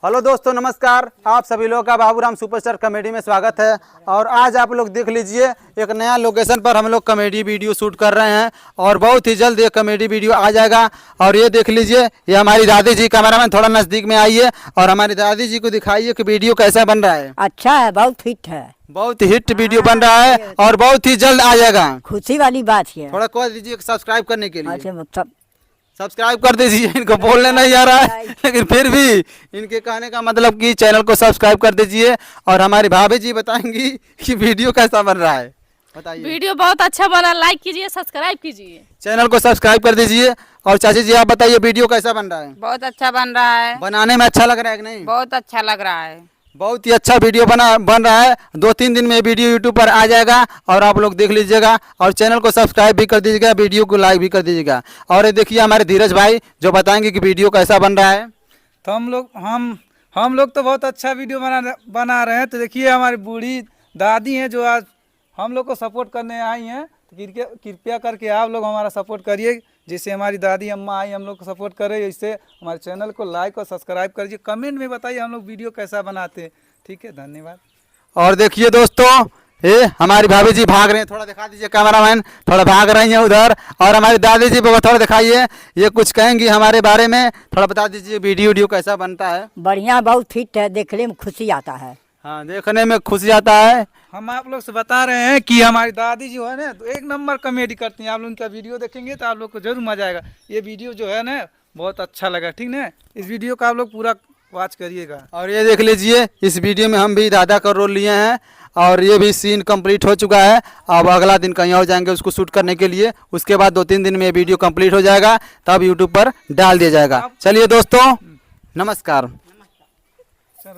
Hello दोस्तों, नमस्कार। आप सभी लोगों का बाबूराम सुपरस्टार कॉमेडी में स्वागत है। और आज आप लोग देख लीजिए, एक नया लोकेशन पर हम लोग कॉमेडी वीडियो शूट कर रहे हैं और बहुत ही जल्द ये कॉमेडी वीडियो आ जाएगा। और ये देख लीजिए, ये हमारी दादी जी। कैमरामैन थोड़ा नज़दीक में आइए और हमारी दादी जी को दिखाइए कि वीडियो कैसा बन रहा है। अच्छा है, बहुत हिट है, बहुत हिट वीडियो बन रहा है और बहुत ही जल्द आ जाएगा। खुशी वाली बात है। थोड़ा कह दीजिए सब्सक्राइब करने के लिए। अच्छा, मतलब सब्सक्राइब कर दीजिए। इनको बोलने नहीं आ रहा है, लेकिन फिर भी इनके कहने का मतलब कि चैनल को सब्सक्राइब कर दीजिए। और हमारी भाभी जी बताएंगी कि वीडियो कैसा बन रहा है। बताइए। वीडियो बहुत अच्छा बना, लाइक कीजिए, सब्सक्राइब कीजिए, चैनल को सब्सक्राइब कर दीजिए। और चाची जी आप बताइए, वीडियो कैसा बन रहा है। बहुत अच्छा बन रहा है। बनाने में अच्छा लग रहा है कि नहीं। बहुत अच्छा लग रहा है। बहुत ही अच्छा वीडियो बन रहा है। 2-3 दिन में वीडियो यूट्यूब पर आ जाएगा और आप लोग देख लीजिएगा। और चैनल को सब्सक्राइब भी कर दीजिएगा, वीडियो को लाइक भी कर दीजिएगा। और ये देखिए हमारे धीरज भाई जो बताएंगे कि वीडियो कैसा बन रहा है। तो हम लोग तो बहुत अच्छा वीडियो बना रहे हैं। तो देखिए हमारी बूढ़ी दादी हैं जो आज हम लोग को सपोर्ट करने आई हैं। तो कृपया करके आप लोग हमारा सपोर्ट करिए, जैसे हमारी दादी अम्मा आई हम लोग को सपोर्ट करे, इससे हमारे चैनल को लाइक और सब्सक्राइब करिए। कमेंट में बताइए हम लोग वीडियो कैसा बनाते हैं। ठीक है, धन्यवाद। और देखिए दोस्तों, ये हमारी भाभी जी भाग रहे हैं। थोड़ा दिखा दीजिए कैमरामैन, थोड़ा भाग रही हैं उधर। और हमारी दादी जी को थोड़ा दिखाइए, ये कुछ कहेंगी हमारे बारे में। थोड़ा बता दीजिए वीडियो कैसा बनता है। बढ़िया, बहुत हिट है, देखने में खुशी आता है। हाँ, देखने में खुशी आता है। हम आप लोग से बता रहे हैं कि हमारी दादी जो है ना, तो एक नंबर कॉमेडी करती हैं। आप लोग उनका वीडियो देखेंगे तो आप लोग को जरूर मजा आएगा। ये वीडियो जो है ना बहुत अच्छा लगा, ठीक ना। इस वीडियो का आप लोग पूरा वॉच करिएगा। और ये देख लीजिए, इस वीडियो में हम भी दादा का रोल लिए हैं और ये भी सीन कंप्लीट हो चुका है। अब अगला दिन कहीं और जाएंगे उसको शूट करने के लिए। उसके बाद 2-3 दिन में वीडियो कंप्लीट हो जाएगा, तब यूट्यूब पर डाल दिया जाएगा। चलिए दोस्तों, नमस्कार।